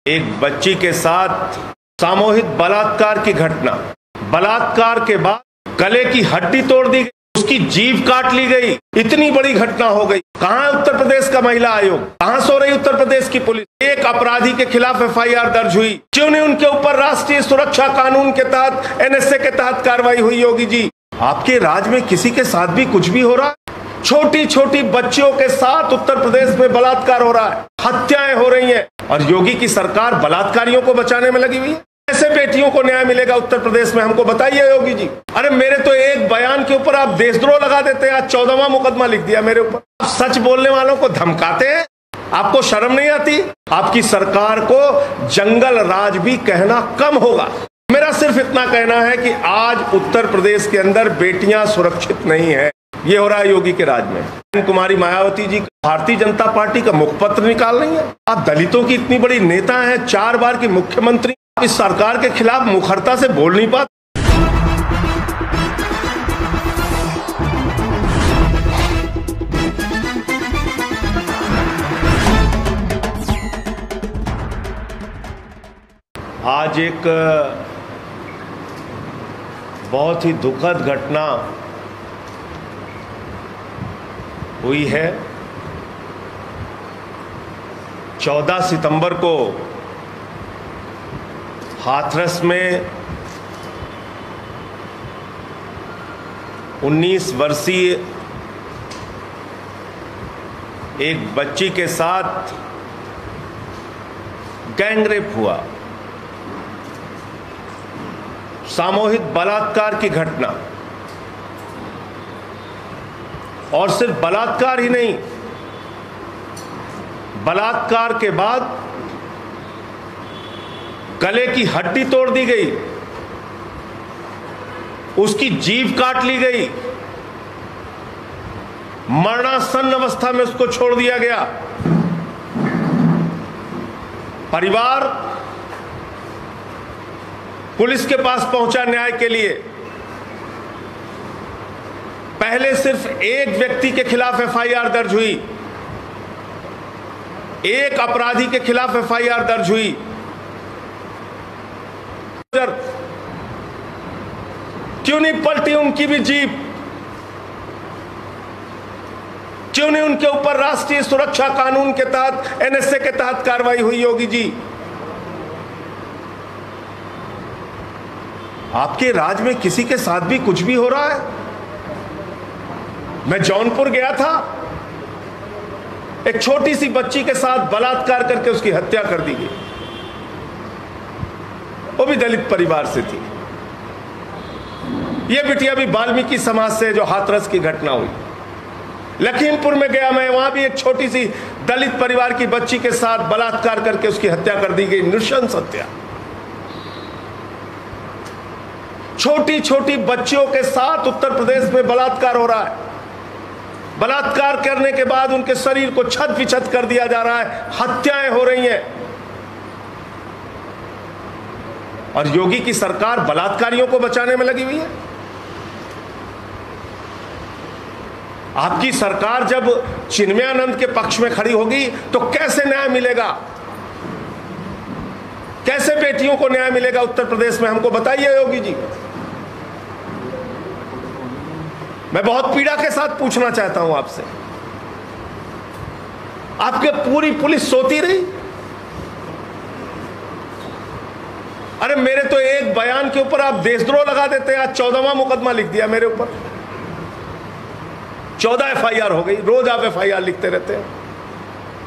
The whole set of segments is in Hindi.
एक बच्ची के साथ सामूहिक बलात्कार की घटना। बलात्कार के बाद गले की हड्डी तोड़ दी गई, उसकी जीभ काट ली गई। इतनी बड़ी घटना हो गई। कहां है उत्तर प्रदेश का महिला आयोग? कहां सो रही उत्तर प्रदेश की पुलिस? एक अपराधी के खिलाफ एफआईआर दर्ज हुई, क्यों नहीं उनके ऊपर राष्ट्रीय सुरक्षा कानून के तहत, एनएसए के तहत कार्रवाई हुई? योगी जी, आपके राज्य में किसी के साथ भी कुछ भी हो रहा है? छोटी छोटी बच्चियों के साथ उत्तर प्रदेश में बलात्कार हो रहा है, हत्याएं हो रही हैं, और योगी की सरकार बलात्कारियों को बचाने में लगी हुई है। कैसे बेटियों को न्याय मिलेगा उत्तर प्रदेश में? हमको बताइए योगी जी। अरे मेरे तो एक बयान के ऊपर आप देशद्रोह लगा देते हैं। आज 14वां मुकदमा लिख दिया मेरे ऊपर। आप सच बोलने वालों को धमकाते हैं, आपको शर्म नहीं आती? आपकी सरकार को जंगल राज भी कहना कम होगा। मेरा सिर्फ इतना कहना है कि आज उत्तर प्रदेश के अंदर बेटियां सुरक्षित नहीं है। ये हो रहा है योगी के राज में। कुमारी मायावती जी भारतीय जनता पार्टी का मुखपत्र निकाल रही है। आप दलितों की इतनी बड़ी नेता हैं, 4 बार की मुख्यमंत्री, इस सरकार के खिलाफ मुखरता से बोल नहीं पाते। आज एक बहुत ही दुखद घटना हुई है। 14 सितंबर को हाथरस में 19 वर्षीय एक बच्ची के साथ गैंगरेप हुआ, सामूहिक बलात्कार की घटना। और सिर्फ बलात्कार ही नहीं, बलात्कार के बाद गले की हड्डी तोड़ दी गई, उसकी जीभ काट ली गई, मरणासन्न अवस्था में उसको छोड़ दिया गया। परिवार पुलिस के पास पहुंचा न्याय के लिए। पहले सिर्फ एक व्यक्ति के खिलाफ एफआईआर दर्ज हुई, एक अपराधी के खिलाफ एफआईआर दर्ज हुई। क्यों नहीं पलटी उनकी भी जीप? क्यों नहीं उनके ऊपर राष्ट्रीय सुरक्षा कानून के तहत, एनएसए के तहत कार्रवाई हुई? योगी जी, आपके राज्य में किसी के साथ भी कुछ भी हो रहा है? मैं जौनपुर गया था, एक छोटी सी बच्ची के साथ बलात्कार करके उसकी हत्या कर दी गई, वो भी दलित परिवार से थी। ये बिटिया भी वाल्मीकि समाज से, जो हाथरस की घटना हुई। लखीमपुर में गया मैं, वहां भी एक छोटी सी दलित परिवार की बच्ची के साथ बलात्कार करके उसकी हत्या कर दी गई, नृशंस हत्या। छोटी छोटी बच्चियों के साथ उत्तर प्रदेश में बलात्कार हो रहा है। बलात्कार करने के बाद उनके शरीर को छत विछत कर दिया जा रहा है, हत्याएं हो रही हैं। और योगी की सरकार बलात्कारियों को बचाने में लगी हुई है। आपकी सरकार जब चिन्मयानंद के पक्ष में खड़ी होगी तो कैसे न्याय मिलेगा? कैसे बेटियों को न्याय मिलेगा उत्तर प्रदेश में? हमको बताइए योगी जी। मैं बहुत पीड़ा के साथ पूछना चाहता हूं आपसे, आपके पूरी पुलिस सोती रही? अरे मेरे तो एक बयान के ऊपर आप देशद्रोह लगा देते हैं। आज 14वां मुकदमा लिख दिया मेरे ऊपर, 14 एफआईआर हो गई। रोज आप एफआईआर लिखते रहते हैं।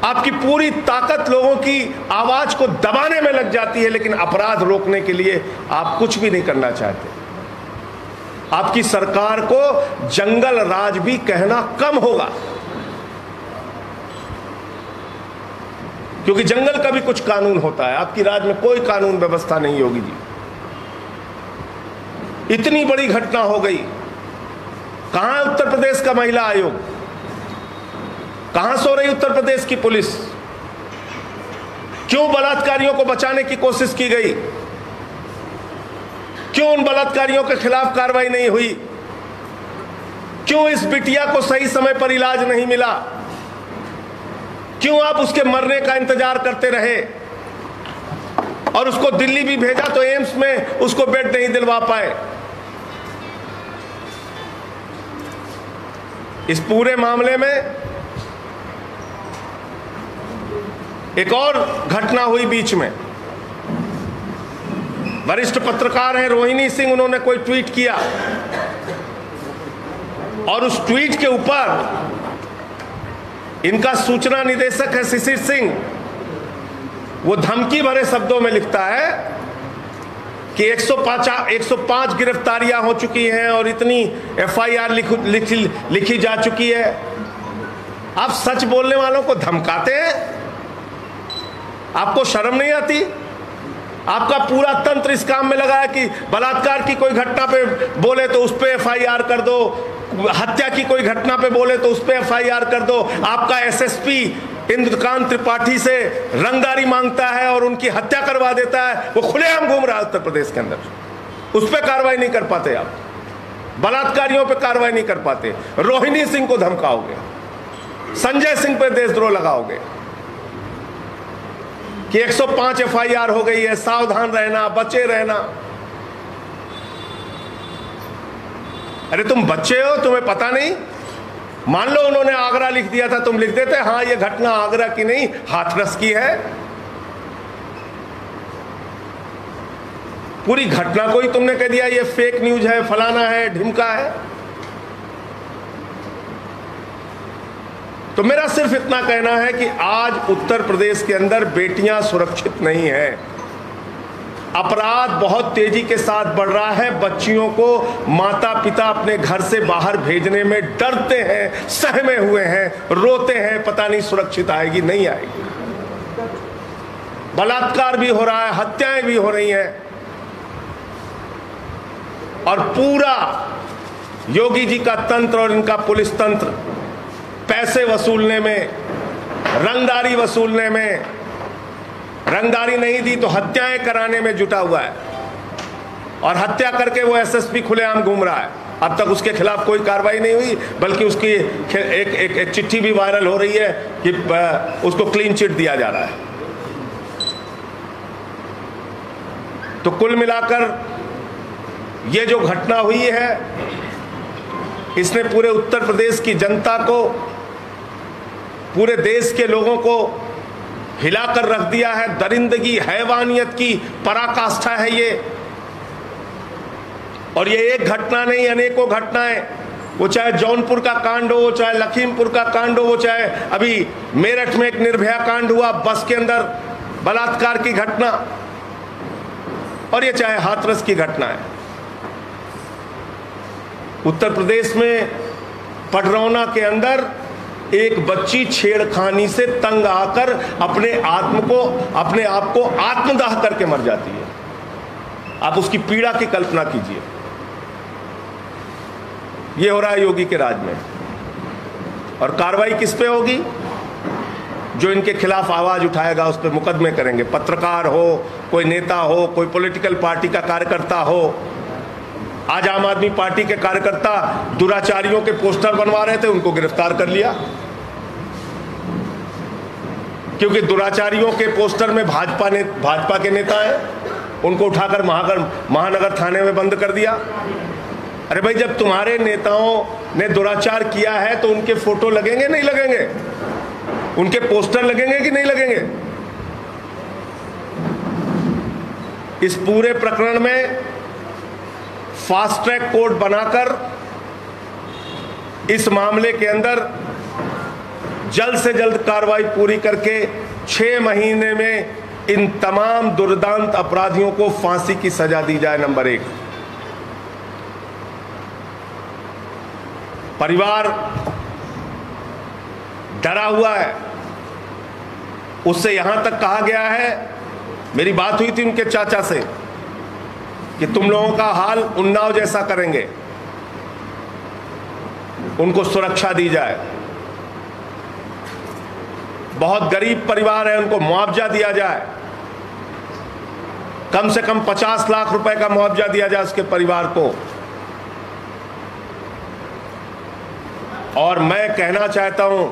आपकी पूरी ताकत लोगों की आवाज को दबाने में लग जाती है, लेकिन अपराध रोकने के लिए आप कुछ भी नहीं करना चाहते। आपकी सरकार को जंगल राज भी कहना कम होगा, क्योंकि जंगल का भी कुछ कानून होता है। आपकी राज्य में कोई कानून व्यवस्था नहीं होगी जी। इतनी बड़ी घटना हो गई। कहां है उत्तर प्रदेश का महिला आयोग? कहां सो रही उत्तर प्रदेश की पुलिस? क्यों बलात्कारियों को बचाने की कोशिश की गई? क्यों उन बलात्कारियों के खिलाफ कार्रवाई नहीं हुई? क्यों इस बिटिया को सही समय पर इलाज नहीं मिला? क्यों आप उसके मरने का इंतजार करते रहे? और उसको दिल्ली भी भेजा तो एम्स में उसको बेड नहीं दिलवा पाए। इस पूरे मामले में एक और घटना हुई बीच में। वरिष्ठ पत्रकार हैं रोहिणी सिंह, उन्होंने कोई ट्वीट किया और उस ट्वीट के ऊपर इनका सूचना निदेशक है शिशिर सिंह, वो धमकी भरे शब्दों में लिखता है कि 105 गिरफ्तारियां हो चुकी हैं और इतनी एफआईआर लिखी जा चुकी है। आप सच बोलने वालों को धमकाते हैं, आपको शर्म नहीं आती? आपका पूरा तंत्र इस काम में लगा है कि बलात्कार की कोई घटना पे बोले तो उस पे एफआईआर कर दो, हत्या की कोई घटना पे बोले तो उस पे एफआईआर कर दो। आपका एसएसपी इंद्रकांत त्रिपाठी से रंगदारी मांगता है और उनकी हत्या करवा देता है। वो खुलेआम घूम रहा है उत्तर प्रदेश के अंदर, उस पर कार्रवाई नहीं कर पाते आप, बलात्कारियों पे कार्रवाई नहीं कर पाते। रोहिणी सिंह को धमकाओगे, संजय सिंह पे देशद्रोह लगाओगे कि 105 एफआईआर हो गई है, सावधान रहना, बचे रहना। अरे तुम बच्चे हो, तुम्हें पता नहीं? मान लो उन्होंने आगरा लिख दिया था, तुम लिख देते हाँ ये घटना आगरा की नहीं हाथरस की है। पूरी घटना को ही तुमने कह दिया ये फेक न्यूज है, फलाना है, ढिमका है। तो मेरा सिर्फ इतना कहना है कि आज उत्तर प्रदेश के अंदर बेटियां सुरक्षित नहीं हैं। अपराध बहुत तेजी के साथ बढ़ रहा है। बच्चियों को माता पिता अपने घर से बाहर भेजने में डरते हैं, सहमे हुए हैं, रोते हैं, पता नहीं सुरक्षित आएगी नहीं आएगी। बलात्कार भी हो रहा है, हत्याएं भी हो रही हैं और पूरा योगी जी का तंत्र और इनका पुलिस तंत्र पैसे वसूलने में, रंगदारी वसूलने में, रंगदारी नहीं दी तो हत्याएं कराने में जुटा हुआ है और हत्या करके वो एसएसपी खुलेआम घूम रहा है। अब तक उसके खिलाफ कोई कार्रवाई नहीं हुई, बल्कि उसकी एक चिट्ठी भी वायरल हो रही है कि उसको क्लीन चिट दिया जा रहा है। तो कुल मिलाकर ये जो घटना हुई है, इसने पूरे उत्तर प्रदेश की जनता को, पूरे देश के लोगों को हिलाकर रख दिया है। दरिंदगी, हैवानियत की पराकाष्ठा है ये। और ये एक घटना नहीं, अनेकों घटनाएं, वो चाहे जौनपुर का कांड हो, चाहे लखीमपुर का कांड हो, वो चाहे अभी मेरठ में एक निर्भया कांड हुआ, बस के अंदर बलात्कार की घटना, और ये चाहे हाथरस की घटना है। उत्तर प्रदेश में पडरौना के अंदर एक बच्ची छेड़खानी से तंग आकर अपने आप को आत्मदाह करके मर जाती है। आप उसकी पीड़ा की कल्पना कीजिए। ये हो रहा है योगी के राज में। और कार्रवाई किस पे होगी? जो इनके खिलाफ आवाज उठाएगा उस पर मुकदमे करेंगे। पत्रकार हो, कोई नेता हो, कोई पॉलिटिकल पार्टी का कार्यकर्ता हो। आज आम आदमी पार्टी के कार्यकर्ता दुराचारियों के पोस्टर बनवा रहे थे, उनको गिरफ्तार कर लिया, क्योंकि दुराचारियों के पोस्टर में भाजपा के नेता हैं, उनको उठाकर महानगर थाने में बंद कर दिया। अरे भाई, जब तुम्हारे नेताओं ने दुराचार किया है तो उनके फोटो लगेंगे नहीं लगेंगे? उनके पोस्टर लगेंगे कि नहीं लगेंगे? इस पूरे प्रकरण में फास्ट ट्रैक कोर्ट बनाकर इस मामले के अंदर जल्द से जल्द कार्रवाई पूरी करके 6 महीने में इन तमाम दुर्दांत अपराधियों को फांसी की सजा दी जाए। नंबर 1, परिवार डरा हुआ है। उससे यहां तक कहा गया है, मेरी बात हुई थी उनके चाचा से, कि तुम लोगों का हाल उन्नाव जैसा करेंगे, उनको सुरक्षा दी जाए। बहुत गरीब परिवार है, उनको मुआवजा दिया जाए, कम से कम 50 लाख रुपए का मुआवजा दिया जाए उसके परिवार को। और मैं कहना चाहता हूं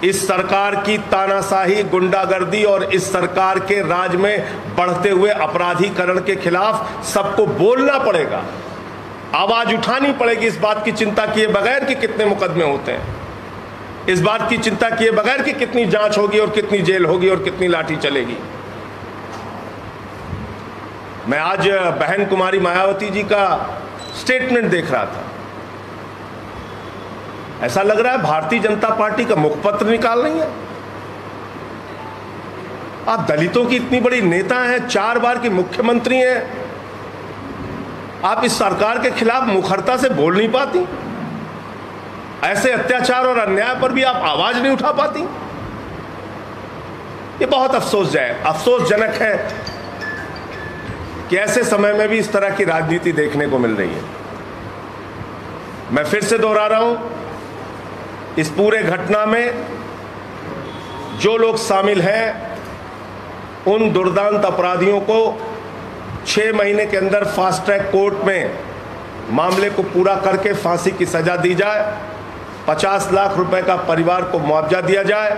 इस सरकार की तानाशाही, गुंडागर्दी और इस सरकार के राज में बढ़ते हुए अपराधीकरण के खिलाफ सबको बोलना पड़ेगा, आवाज उठानी पड़ेगी। इस बात की चिंता किए बगैर कि कितने मुकदमे होते हैं, इस बात की चिंता किए बगैर कि कितनी जांच होगी और कितनी जेल होगी और कितनी लाठी चलेगी। मैं आज बहन कुमारी मायावती जी का स्टेटमेंट देख रहा था, ऐसा लग रहा है भारतीय जनता पार्टी का मुखपत्र निकाल रही है। आप दलितों की इतनी बड़ी नेता हैं, 4 बार की मुख्यमंत्री हैं, आप इस सरकार के खिलाफ मुखरता से बोल नहीं पाती। ऐसे अत्याचार और अन्याय पर भी आप आवाज नहीं उठा पाती। ये बहुत अफसोसजनक है कि ऐसे समय में भी इस तरह की राजनीति देखने को मिल रही है। मैं फिर से दोहरा रहा हूं, इस पूरे घटना में जो लोग शामिल हैं, उन दुर्दांत अपराधियों को 6 महीने के अंदर फास्ट ट्रैक कोर्ट में मामले को पूरा करके फांसी की सजा दी जाए, 50 लाख रुपए का परिवार को मुआवजा दिया जाए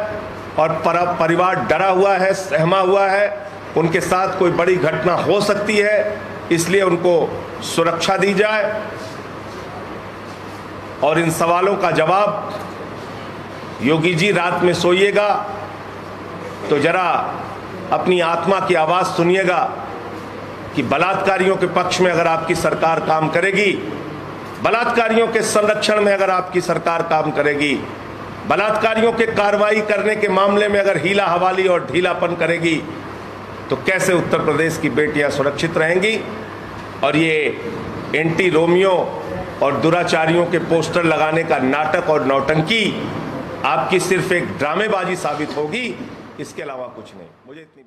और परिवार डरा हुआ है, सहमा हुआ है, उनके साथ कोई बड़ी घटना हो सकती है, इसलिए उनको सुरक्षा दी जाए। और इन सवालों का जवाब, योगी जी रात में सोइएगा तो जरा अपनी आत्मा की आवाज सुनिएगा कि बलात्कारियों के पक्ष में अगर आपकी सरकार काम करेगी, बलात्कारियों के संरक्षण में अगर आपकी सरकार काम करेगी, बलात्कारियों के कार्रवाई करने के मामले में अगर हीला हवाली और ढीलापन करेगी, तो कैसे उत्तर प्रदेश की बेटियां सुरक्षित रहेंगी। और ये एंटी रोमियो और दुराचारियों के पोस्टर लगाने का नाटक और नौटंकी आपकी सिर्फ एक ड्रामेबाजी साबित होगी, इसके अलावा कुछ नहीं। मुझे इतनी